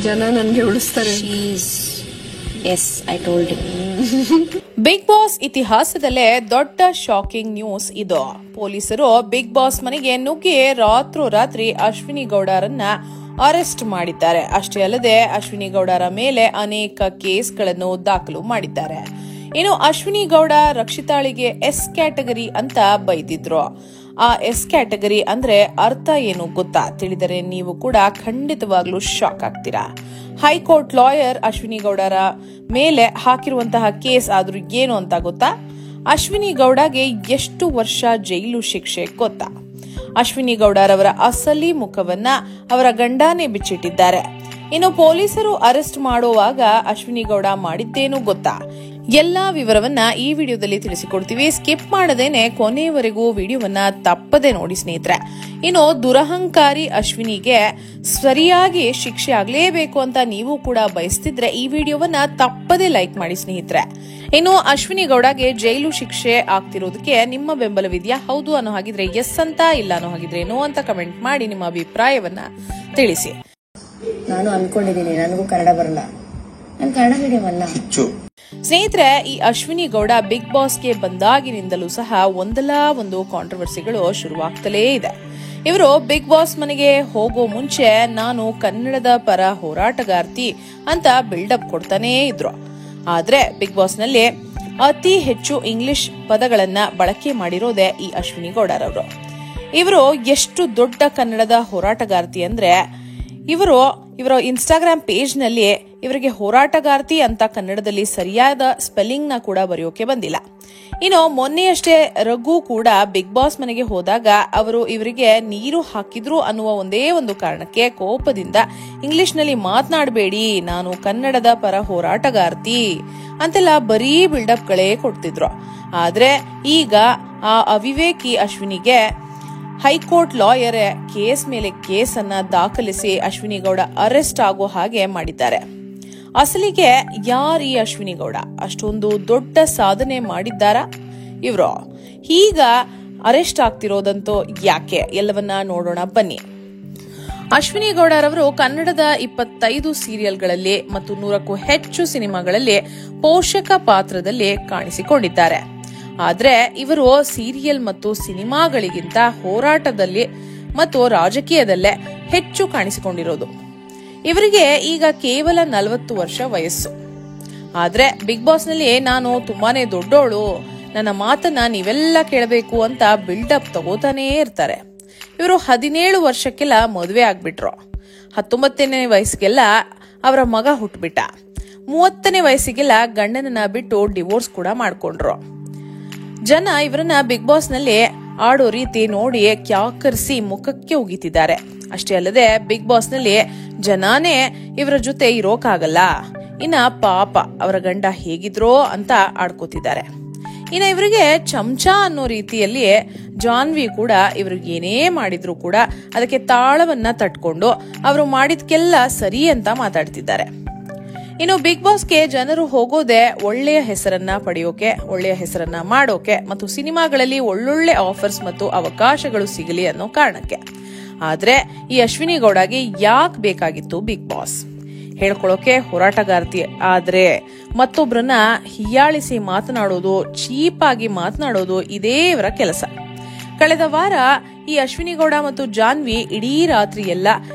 ಜನ ನನ್ಗೆ ಉಳಿಸ್ತಾರೆ. Yes, I told you. Big boss ಇತಿಹಾಸದಲ್ಲೇ ದೊಡ್ಡ ಶಾಕಿಂಗ್ ನ್ಯೂಸ್ ಇದು. ಪೊಲೀಸರು ಬಿಗ್ ಬಾಸ್ ಮನೆಗೆ ನುಗ್ಗಿ ರಾತ್ರೋರಾತ್ರಿ ಅಶ್ವಿನಿ ಗೌಡರನ್ನ ಅರೆಸ್ಟ್ ಮಾಡಿದ್ದಾರೆ. ಅಷ್ಟೇ ಅಲ್ಲದೆ ಅಶ್ವಿನಿ ಗೌಡರ ಮೇಲೆ ಅನೇಕ ಕೇಸ್ಗಳನ್ನು ದಾಖಲು ಮಾಡಿದ್ದಾರೆ. ಇನ್ನು ಅಶ್ವಿನಿ ಗೌಡ ರಕ್ಷಿತಾಳಿಗೆ ಎಸ್ ಕ್ಯಾಟಗರಿ ಅಂತ ಬೈದಿದ್ರು. ಆ ಎಸ್ ಕ್ಯಾಟಗರಿ ಅಂದ್ರೆ ಅರ್ಥ ಏನು ಗೊತ್ತಾ? ತಿಳಿದರೆ ನೀವು ಕೂಡ ಖಂಡಿತವಾಗ್ಲೂ ಶಾಕ್ ಆಗ್ತೀರಾ. ಹೈಕೋರ್ಟ್ ಲಾಯರ್ ಅಶ್ವಿನಿ ಗೌಡರ ಮೇಲೆ ಹಾಕಿರುವಂತಹ ಕೇಸ್ ಆದ್ರೂ ಏನು ಅಂತ ಗೊತ್ತಾ? ಅಶ್ವಿನಿ ಗೌಡಗೆ ಎಷ್ಟು ವರ್ಷ ಜೈಲು ಶಿಕ್ಷೆ ಗೊತ್ತಾ? ಅಶ್ವಿನಿ ಗೌಡರವರ ಅಸಲಿ ಮುಖವನ್ನ ಅವರ ಗಂಡನೇ ಬಿಚ್ಚಿಟ್ಟಿದ್ದಾರೆ. ಇನ್ನು ಪೊಲೀಸರು ಅರೆಸ್ಟ್ ಮಾಡುವಾಗ ಅಶ್ವಿನಿ ಗೌಡ ಮಾಡಿದ್ದೇನು ಗೊತ್ತಾ? ಎಲ್ಲಾ ವಿವರವನ್ನ ಈ ವಿಡಿಯೋದಲ್ಲಿ ತಿಳಿಸಿಕೊಡ್ತೀವಿ. ಸ್ಕಿಪ್ ಮಾಡದೇನೆ ಕೊನೆಯವರೆಗೂ ವಿಡಿಯೋವನ್ನ ತಪ್ಪದೆ ನೋಡಿ ಸ್ನೇಹಿತರೆ. ಇನ್ನು ದುರಹಂಕಾರಿ ಅಶ್ವಿನಿಗೆ ಸರಿಯಾಗಿ ಶಿಕ್ಷೆ ಆಗ್ಲೇಬೇಕು ಅಂತ ನೀವು ಕೂಡ ಬಯಸ್ತಿದ್ರೆ ಈ ವಿಡಿಯೋವನ್ನ ತಪ್ಪದೆ ಲೈಕ್ ಮಾಡಿ ಸ್ನೇಹಿತರೆ. ಇನ್ನು ಅಶ್ವಿನಿ ಗೌಡಗೆ ಜೈಲು ಶಿಕ್ಷೆ ಆಗ್ತಿರೋದಕ್ಕೆ ನಿಮ್ಮ ಬೆಂಬಲವಿದೆಯಾ? ಹೌದು ಅನ್ನೋ ಹಾಗಿದ್ರೆ ಎಸ್ ಅಂತ, ಇಲ್ಲ ಅನ್ನೋ ಹಾಗಿದ್ರೆ ನೋ ಅಂತ ಕಮೆಂಟ್ ಮಾಡಿ ನಿಮ್ಮ ಅಭಿಪ್ರಾಯವನ್ನ ತಿಳಿಸಿ. ನಾನು ಅನ್ಕೊಂಡಿದ್ದೀನಿ ನನಗೂ ಕನ್ನಡ ಬರಲ್ಲ, ನಾನು ಕನ್ನಡ ಮೀಡಿಯಂ ಅಲ್ಲ. ಸ್ನೇಹಿತರೆ, ಈ ಅಶ್ವಿನಿ ಗೌಡ ಬಿಗ್ ಬಾಸ್ಗೆ ಬಂದಾಗಿನಿಂದಲೂ ಸಹ ಒಂದಲ್ಲ ಒಂದು ಕಾಂಟ್ರವರ್ಸಿಗಳು ಶುರುವಾಗ್ತಲೇ ಇದೆ. ಇವರು ಬಿಗ್ ಬಾಸ್ ಮನೆಗೆ ಹೋಗೋ ಮುಂಚೆ ನಾನು ಕನ್ನಡದ ಪರ ಹೋರಾಟಗಾರ್ತಿ ಅಂತ ಬಿಲ್ಡಪ್ ಕೊಡ್ತಾನೇ ಇದ್ರು. ಆದ್ರೆ ಬಿಗ್ ಬಾಸ್ ನಲ್ಲಿ ಅತಿ ಹೆಚ್ಚು ಇಂಗ್ಲಿಷ್ ಪದಗಳನ್ನ ಬಳಕೆ ಮಾಡಿರೋದೇ ಈ ಅಶ್ವಿನಿ ಗೌಡರವರು. ಇವರು ಎಷ್ಟು ದೊಡ್ಡ ಕನ್ನಡದ ಹೋರಾಟಗಾರ್ತಿ ಅಂದ್ರೆ ಇವರ ಇನ್ಸ್ಟಾಗ್ರಾಮ್ ಪೇಜ್ ನಲ್ಲಿ ಇವರಿಗೆ ಹೋರಾಟಗಾರ್ತಿ ಅಂತ ಕನ್ನಡದಲ್ಲಿ ಸರಿಯಾದ ಸ್ಪೆಲ್ಲಿಂಗ್ ನ ಕೂಡ ಬರೆಯೋಕೆ ಬಂದಿಲ್ಲ. ಇನ್ನು ಮೊನ್ನೆಯಷ್ಟೇ ರಘು ಕೂಡ ಬಿಗ್ ಬಾಸ್ ಮನೆಗೆ ಹೋದಾಗ ಅವರು ಇವರಿಗೆ ನೀರು ಹಾಕಿದ್ರು ಅನ್ನುವ ಒಂದೇ ಒಂದು ಕಾರಣಕ್ಕೆ ಕೋಪದಿಂದ ಇಂಗ್ಲಿಷ್ ನಲ್ಲಿ ಮಾತನಾಡಬೇಡಿ, ನಾನು ಕನ್ನಡದ ಪರ ಹೋರಾಟಗಾರ್ತಿ ಅಂತೆಲ್ಲ ಬರೀ ಬಿಲ್ಡಪ್ ಗಳೇ ಕೊಡ್ತಿದ್ರು. ಆದ್ರೆ ಈಗ ಆ ಅವಿವೇಕಿ ಅಶ್ವಿನಿಗೆ ಹೈಕೋರ್ಟ್ ಲಾಯರ್ ಕೇಸ್ ಮೇಲೆ ಕೇಸ್ ಅನ್ನ ದಾಖಲಿಸಿ ಅಶ್ವಿನಿ ಗೌಡ ಅರೆಸ್ಟ್ ಆಗೋ ಹಾಗೆ ಮಾಡಿದ್ದಾರೆ. ಅಸಲಿಗೆ ಯಾರು ಈ ಅಶ್ವಿನಿ ಗೌಡ? ಅಷ್ಟೊಂದು ದೊಡ್ಡ ಸಾಧನೆ ಮಾಡಿದ್ದಾರಾ ಇವರು? ಈಗ ಅರೆಸ್ಟ್ ಆಗ್ತಿರೋದಂತೂ ಯಾಕೆ? ಎಲ್ಲವನ್ನ ನೋಡೋಣ ಬನ್ನಿ. ಅಶ್ವಿನಿ ಗೌಡರವರು ಕನ್ನಡದ 25 ಸೀರಿಯಲ್ಗಳಲ್ಲಿ ಮತ್ತು 100ಕ್ಕೂ ಹೆಚ್ಚು ಸಿನಿಮಾಗಳಲ್ಲಿ ಪೋಷಕ ಪಾತ್ರದಲ್ಲಿ ಕಾಣಿಸಿಕೊಂಡಿದ್ದಾರೆ. ಆದ್ರೆ ಇವರು ಸೀರಿಯಲ್ ಮತ್ತು ಸಿನಿಮಾಗಳಿಗಿಂತ ಹೋರಾಟದಲ್ಲಿ ಮತ್ತು ರಾಜಕೀಯದಲ್ಲೇ ಹೆಚ್ಚು ಕಾಣಿಸಿಕೊಂಡಿರೋದು. ಇವರಿಗೆ ಈಗ ಕೇವಲ 40 ವರ್ಷ ವಯಸ್ಸು. ಆದ್ರೆ ಬಿಗ್ ಬಾಸ್ ನಲ್ಲಿ ನಾನು ತುಂಬಾನೇ ದೊಡ್ಡೋಳು, ನನ್ನ ಮಾತನ್ನ ನೀವೆಲ್ಲ ಕೇಳಬೇಕು ಅಂತ ಬಿಲ್ಡಪ್ ತಗೋತಾನೇ ಇರ್ತಾರೆ. ಇವರು 17 ವರ್ಷಕ್ಕೆಲ್ಲ ಮದುವೆ ಆಗ್ಬಿಟ್ರು. 19ನೇ ವಯಸ್ಸಿಗೆಲ್ಲ ಅವರ ಮಗ ಹುಟ್ಟುಬಿಟ್ಟ. 30ನೇ ವಯಸ್ಸಿಗೆಲ್ಲ ಗಂಡನನ್ನ ಬಿಟ್ಟು ಡಿವೋರ್ಸ್ ಕೂಡ ಮಾಡ್ಕೊಂಡ್ರು. ಜನ ಇವರನ್ನ ಬಿಗ್ ಬಾಸ್ ನಲ್ಲಿ ಆಡೋ ರೀತಿ ನೋಡಿ ಕ್ಯಾಕರಿಸಿ ಮುಖಕ್ಕೆ ಉಗಿತಿದ್ದಾರೆ. ಅಷ್ಟೇ ಅಲ್ಲದೆ ಬಿಗ್ ಬಾಸ್ ನಲ್ಲಿ ಜನಾನೇ ಇವರ ಜೊತೆ ಇರೋಕಾಗಲ್ಲ, ಇನ್ನ ಪಾಪ ಅವರ ಗಂಡ ಹೇಗಿದ್ರೋ ಅಂತ ಆಡ್ಕೋತಿದ್ದಾರೆ. ಇನ್ನ ಇವರಿಗೆ ಚಮಚ ಅನ್ನೋ ರೀತಿಯಲ್ಲಿ ಜಾನ್ವಿ ಕೂಡ ಇವ್ರಿಗೆ ಏನೇ ಮಾಡಿದ್ರು ಕೂಡ ಅದಕ್ಕೆ ತಾಳವನ್ನ ತಟ್ಕೊಂಡು ಅವರು ಮಾಡಿದ್ಕೆಲ್ಲ ಸರಿ ಅಂತ ಮಾತಾಡ್ತಿದ್ದಾರೆ. ಇನ್ನು ಬಿಗ್ ಬಾಸ್ಗೆ ಜನರು ಹೋಗೋದೇ ಒಳ್ಳೆಯ ಹೆಸರನ್ನ ಪಡೆಯೋಕೆ, ಒಳ್ಳೆಯ ಹೆಸರನ್ನ ಮಾಡೋಕೆ ಮತ್ತು ಸಿನಿಮಾಗಳಲ್ಲಿ ಒಳ್ಳೊಳ್ಳೆ ಆಫರ್ಸ್ ಮತ್ತು ಅವಕಾಶಗಳು ಸಿಗಲಿ ಅನ್ನೋ ಕಾರಣಕ್ಕೆ. ಆದ್ರೆ ಈ ಅಶ್ವಿನಿ ಗೌಡಗೆ ಯಾಕೆ ಬೇಕಾಗಿತ್ತು ಬಿಗ್ ಬಾಸ್? ಹೇಳ್ಕೊಳ್ಳೋಕೆ ಹೋರಾಟಗಾರ್ತಿ, ಆದ್ರೆ ಮತ್ತೊಬ್ಬರನ್ನ ಹಿಯಾಳಿಸಿ ಮಾತನಾಡೋದು, ಚೀಪ್ ಆಗಿ ಮಾತನಾಡೋದು ಇದೇ ಇವರ ಕೆಲಸ. ಕಳೆದ ವಾರ ಈ ಅಶ್ವಿನಿ ಗೌಡ ಮತ್ತು ಜಾನ್ವಿ ಇಡೀ ರಾತ್ರಿ ಎಲ್ಲ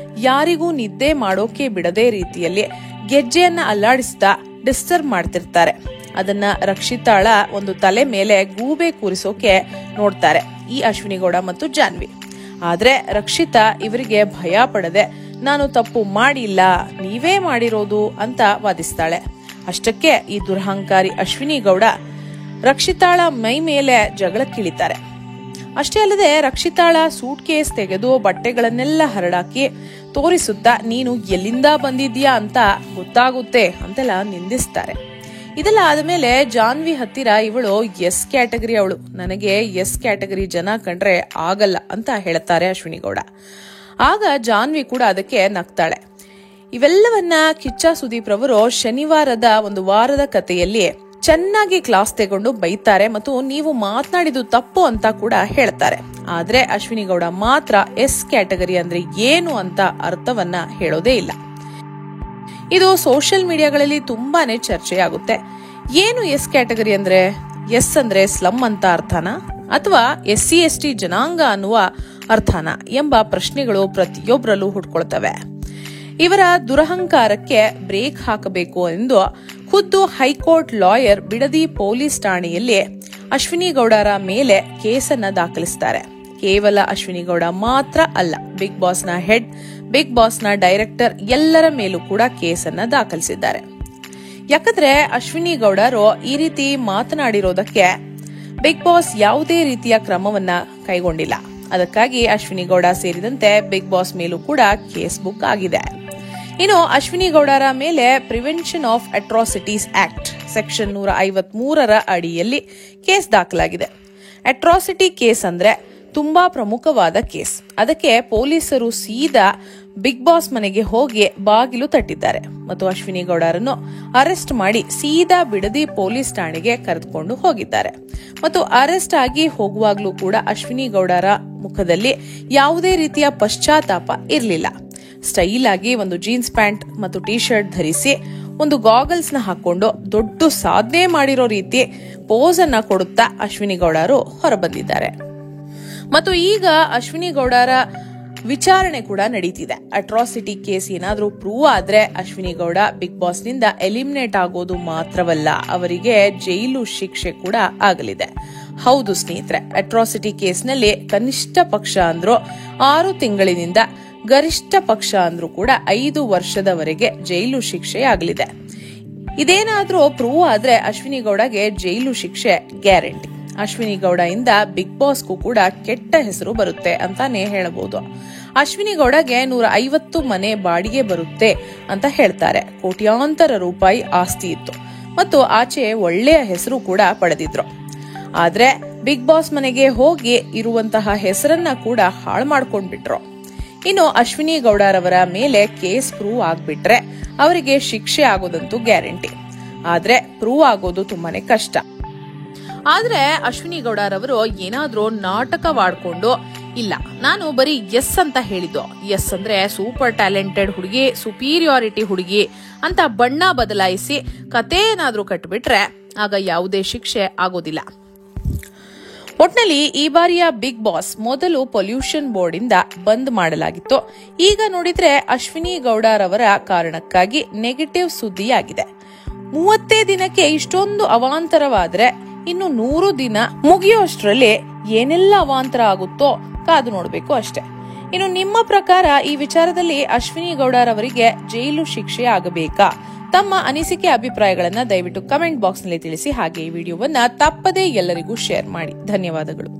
ಯಾರಿಗೂ ನಿದ್ದೆ ಮಾಡೋಕೆ ಬಿಡದೇ ರೀತಿಯಲ್ಲಿ ಗೆಜ್ಜೆಯನ್ನ ಅಲ್ಲಾಡಿಸ್ತಾ ಡಿಸ್ಟರ್ಬ್ ಮಾಡ್ತಿರ್ತಾರೆ. ಅದನ್ನ ರಕ್ಷಿತಾಳ ಒಂದು ತಲೆ ಮೇಲೆ ಗೂಬೆ ಕೂರಿಸೋಕೆ ನೋಡ್ತಾರೆ ಈ ಅಶ್ವಿನಿ ಗೌಡ ಮತ್ತು ಜಾನ್ವಿ. ಆದ್ರೆ ರಕ್ಷಿತಾ ಇವರಿಗೆ ಭಯ ಪಡದೆ ನಾನು ತಪ್ಪು ಮಾಡಿಲ್ಲ, ನೀವೇ ಮಾಡಿರೋದು ಅಂತ ವಾದಿಸ್ತಾಳೆ. ಅಷ್ಟಕ್ಕೆ ಈ ದುರಹಂಕಾರಿ ಅಶ್ವಿನಿ ಗೌಡ ರಕ್ಷಿತಾಳ ಮೈ ಮೇಲೆ ಜಗಳಕ್ಕಿಳಿತಾರೆ. ಅಷ್ಟೇ ಅಲ್ಲದೆ ರಕ್ಷಿತಾಳ ಸೂಟ್ ಕೇಸ್ ತೆಗೆದು ಬಟ್ಟೆಗಳನ್ನೆಲ್ಲ ಹರಡಾಕಿ ತೋರಿಸುತ್ತಾ ನೀನು ಎಲ್ಲಿಂದ ಬಂದಿದ್ಯಾ ಅಂತ ಗೊತ್ತಾಗುತ್ತೆ ಅಂತೆಲ್ಲ ನಿಂದಿಸ್ತಾರೆ. ಇದೆಲ್ಲ ಆದ್ಮೇಲೆ ಜಾನ್ವಿ ಹತ್ತಿರ ಇವಳು ಎಸ್ ಕ್ಯಾಟಗರಿ ಅವಳು, ನನಗೆ ಎಸ್ ಕ್ಯಾಟಗರಿ ಜನ ಕಂಡ್ರೆ ಆಗಲ್ಲ ಅಂತ ಹೇಳ್ತಾರೆ ಅಶ್ವಿನಿ ಗೌಡ. ಆಗ ಜಾನ್ವಿ ಕೂಡ ಅದಕ್ಕೆ ನಗ್ತಾಳೆ. ಇವೆಲ್ಲವನ್ನ ಕಿಚ್ಚ ಸುದೀಪ್ ರವರು ಶನಿವಾರದ ಒಂದು ವಾರದ ಕಥೆಯಲ್ಲಿ ಚೆನ್ನಾಗಿ ಕ್ಲಾಸ್ ತಗೊಂಡು ಬೈತಾರೆ ಮತ್ತು ನೀವು ಮಾತನಾಡಿದ್ದು ತಪ್ಪು ಅಂತ ಕೂಡ ಹೇಳ್ತಾರೆ. ಆದ್ರೆ ಅಶ್ವಿನಿ ಗೌಡ ಮಾತ್ರ ಎಸ್ ಕ್ಯಾಟಗರಿ ಅಂದ್ರೆ ಏನು ಅಂತ ಅರ್ಥವನ್ನ ಹೇಳೋದೇ ಇಲ್ಲ. ಇದು ಸೋಷಿಯಲ್ ಮೀಡಿಯಾಗಳಲ್ಲಿ ತುಂಬಾನೇ ಚರ್ಚೆಯಾಗುತ್ತೆ. ಏನು ಎಸ್ ಕ್ಯಾಟಗರಿ ಅಂದ್ರೆ? ಎಸ್ ಅಂದ್ರೆ ಸ್ಲಮ್ ಅಂತ ಅರ್ಥನಾ ಅಥವಾ SC/ST ಜನಾಂಗ ಅನ್ನುವ ಅರ್ಥನಾ ಎಂಬ ಪ್ರಶ್ನೆಗಳು ಪ್ರತಿಯೊಬ್ಬರಲ್ಲೂ ಹುಟ್ಕೊಳ್ತವೆ. ಇವರ ದುರಹಂಕಾರಕ್ಕೆ ಬ್ರೇಕ್ ಹಾಕಬೇಕು ಎಂದು ಖುದ್ದು ಹೈಕೋರ್ಟ್ ಲಾಯರ್ ಬಿಡದಿ ಪೊಲೀಸ್ ಠಾಣೆಯಲ್ಲಿ ಅಶ್ವಿನಿ ಗೌಡರ ಮೇಲೆ ಕೇಸನ್ನ ದಾಖಲಿಸಿದ್ದಾರೆ. ಕೇವಲ ಅಶ್ವಿನಿ ಗೌಡ ಮಾತ್ರ ಅಲ್ಲ, ಬಿಗ್ ಬಾಸ್ನ ಹೆಡ್, ಬಿಗ್ ಬಾಸ್ನ ಡೈರೆಕ್ಟರ್ ಎಲ್ಲರ ಮೇಲೂ ಕೂಡ ಕೇಸನ್ನ ದಾಖಲಿಸಿದ್ದಾರೆ. ಯಾಕಂದ್ರೆ ಅಶ್ವಿನಿ ಗೌಡರು ಈ ರೀತಿ ಮಾತನಾಡಿರೋದಕ್ಕೆ ಬಿಗ್ ಬಾಸ್ ಯಾವುದೇ ರೀತಿಯ ಕ್ರಮವನ್ನ ಕೈಗೊಂಡಿಲ್ಲ. ಅದಕ್ಕಾಗಿ ಅಶ್ವಿನಿ ಗೌಡ ಸೇರಿದಂತೆ ಬಿಗ್ ಬಾಸ್ ಮೇಲೂ ಕೂಡ ಕೇಸ್ ಬುಕ್ ಆಗಿದೆ. ಇನ್ನು ಅಶ್ವಿನಿ ಗೌಡರ ಮೇಲೆ prevention of atrocities act section 153 ಅಡಿಯಲ್ಲಿ ಕೇಸ್ ದಾಖಲಾಗಿದೆ. ಅಟ್ರಾಸಿಟಿ ಕೇಸ್ ಅಂದ್ರೆ ತುಂಬಾ ಪ್ರಮುಖವಾದ ಕೇಸ್. ಅದಕ್ಕೆ ಪೊಲೀಸರು ಸೀದಾ ಬಿಗ್ ಬಾಸ್ ಮನೆಗೆ ಹೋಗಿ ಬಾಗಿಲು ತಟ್ಟಿದ್ದಾರೆ ಮತ್ತು ಅಶ್ವಿನಿ ಗೌಡರನ್ನು ಅರೆಸ್ಟ್ ಮಾಡಿ ಸೀದಾ ಬಿಡದಿ ಪೊಲೀಸ್ ಠಾಣೆಗೆ ಕರೆದುಕೊಂಡು ಹೋಗಿದ್ದಾರೆ. ಮತ್ತು ಅರೆಸ್ಟ್ ಆಗಿ ಹೋಗುವಾಗ್ಲೂ ಕೂಡ ಅಶ್ವಿನಿ ಗೌಡರ ಮುಖದಲ್ಲಿ ಯಾವುದೇ ರೀತಿಯ ಪಶ್ಚಾತ್ತಾಪ ಇರಲಿಲ್ಲ. ಸ್ಟೈಲ್ ಆಗಿ ಒಂದು ಜೀನ್ಸ್ ಪ್ಯಾಂಟ್ ಮತ್ತು ಟಿ ಶರ್ಟ್ ಧರಿಸಿ ಒಂದು ಗಾಗಲ್ಸ್ ನ ಹಾಕೊಂಡು ದೊಡ್ಡ ಸಾಧನೆ ಮಾಡಿರೋ ರೀತಿ ಪೋಸ್ ಅನ್ನ ಕೊಡುತ್ತಾ ಅಶ್ವಿನಿ ಗೌಡರು ಹೊರಬಂದಿದ್ದಾರೆ. ಮತ್ತು ಈಗ ಅಶ್ವಿನಿ ಗೌಡರ ವಿಚಾರಣೆ ಕೂಡ ನಡೀತಿದೆ. ಅಟ್ರಾಸಿಟಿ ಕೇಸ್ ಏನಾದ್ರೂ ಪ್ರೂವ್ ಆದ್ರೆ ಅಶ್ವಿನಿ ಗೌಡ ಬಿಗ್ ಬಾಸ್ ನಿಂದ ಎಲಿಮಿನೇಟ್ ಆಗೋದು ಮಾತ್ರವಲ್ಲ, ಅವರಿಗೆ ಜೈಲು ಶಿಕ್ಷೆ ಕೂಡ ಆಗಲಿದೆ. ಹೌದು ಸ್ನೇಹಿತರೆ, ಅಟ್ರಾಸಿಟಿ ಕೇಸ್ನಲ್ಲಿ ಕನಿಷ್ಠ ಪಕ್ಷ ಅಂದ್ರೂ 6 ತಿಂಗಳಿನಿಂದ ಗರಿಷ್ಠ ಪಕ್ಷ ಅಂದ್ರೂ ಕೂಡ 5 ವರ್ಷದವರೆಗೆ ಜೈಲು ಶಿಕ್ಷೆ ಆಗಲಿದೆ. ಇದೇನಾದ್ರೂ ಪ್ರೂವ್ ಆದ್ರೆ ಅಶ್ವಿನಿ ಗೌಡಗೆ ಜೈಲು ಶಿಕ್ಷೆ ಗ್ಯಾರಂಟಿ. ಅಶ್ವಿನಿ ಗೌಡ ಇಂದ ಬಿಗ್ ಬಾಸ್ಗೂ ಕೂಡ ಕೆಟ್ಟ ಹೆಸರು ಬರುತ್ತೆ ಅಂತಾನೆ ಹೇಳಬಹುದು. ಅಶ್ವಿನಿ ಗೌಡಗೆ 150 ಮನೆ ಬಾಡಿಗೆ ಬರುತ್ತೆ ಅಂತ ಹೇಳ್ತಾರೆ. ಕೋಟ್ಯಾಂತರ ರೂಪಾಯಿ ಆಸ್ತಿ ಇತ್ತು ಮತ್ತು ಆಚೆ ಒಳ್ಳೆಯ ಹೆಸರು ಕೂಡ ಪಡೆದಿದ್ರು. ಆದ್ರೆ ಬಿಗ್ ಬಾಸ್ ಮನೆಗೆ ಹೋಗಿ ಇರುವಂತಹ ಹೆಸರನ್ನ ಕೂಡ ಹಾಳು ಮಾಡ್ಕೊಂಡ್ಬಿಟ್ರು. ಇನ್ನು ಅಶ್ವಿನಿ ಗೌಡರವರ ಮೇಲೆ ಕೇಸ್ ಪ್ರೂವ್ ಆಗ್ಬಿಟ್ರೆ ಅವರಿಗೆ ಶಿಕ್ಷೆ ಆಗೋದಂತೂ ಗ್ಯಾರಂಟಿ. ಆದ್ರೆ ಪ್ರೂವ್ ಆಗೋದು ತುಂಬಾನೇ ಕಷ್ಟ. ಆದ್ರೆ ಅಶ್ವಿನಿ ಗೌಡರವರು ಏನಾದ್ರೂ ನಾಟಕವಾಡ್ಕೊಂಡು, ಇಲ್ಲ ನಾನು ಬರೀ ಎಸ್ ಅಂತ ಹೇಳಿದ್ದು, ಎಸ್ ಅಂದ್ರೆ ಸೂಪರ್ ಟ್ಯಾಲೆಂಟೆಡ್ ಹುಡುಗಿ, ಸುಪೀರಿಯಾರಿಟಿ ಹುಡುಗಿ ಅಂತ ಬಣ್ಣ ಬದಲಾಯಿಸಿ ಕತೆ ಏನಾದ್ರೂ ಕಟ್ಬಿಟ್ರೆ ಆಗ ಯಾವುದೇ ಶಿಕ್ಷೆ ಆಗೋದಿಲ್ಲ. ಒಟ್ನಲ್ಲಿ ಈ ಬಾರಿಯ ಬಿಗ್ ಬಾಸ್ ಮೊದಲು ಪೊಲ್ಯೂಷನ್ ಬೋರ್ಡ್ ಇಂದ ಬಂದ್ ಮಾಡಲಾಗಿತ್ತು. ಈಗ ನೋಡಿದ್ರೆ ಅಶ್ವಿನಿ ಗೌಡರವರ ಕಾರಣಕ್ಕಾಗಿ ನೆಗೆಟಿವ್ ಸುದ್ದಿಯಾಗಿದೆ. 30 ದಿನಕ್ಕೆ ಇಷ್ಟೊಂದು ಅವಾಂತರವಾದ್ರೆ ಇನ್ನು 100 ದಿನ ಮುಗಿಯೋಷ್ಟರಲ್ಲಿ ಏನೆಲ್ಲ ಅವಾಂತರ ಆಗುತ್ತೋ ಕಾದು ನೋಡಬೇಕು ಅಷ್ಟೇ. ಇನ್ನು ನಿಮ್ಮ ಪ್ರಕಾರ ಈ ವಿಚಾರದಲ್ಲಿ ಅಶ್ವಿನಿ ಗೌಡರವರಿಗೆ ಜೈಲು ಶಿಕ್ಷೆ ಆಗಬೇಕಾ? ತಮ್ಮ ಅನಿಸಿಕೆ ಅಭಿಪ್ರಾಯಗಳನ್ನ ದಯವಿಟ್ಟು ಕಮೆಂಟ್ ಬಾಕ್ಸ್ ನಲ್ಲಿ ತಿಳಿಸಿ. ಹಾಗೆ ಈ ವಿಡಿಯೋವನ್ನ ತಪ್ಪದೇ ಎಲ್ಲರಿಗೂ ಶೇರ್ ಮಾಡಿ. ಧನ್ಯವಾದಗಳು.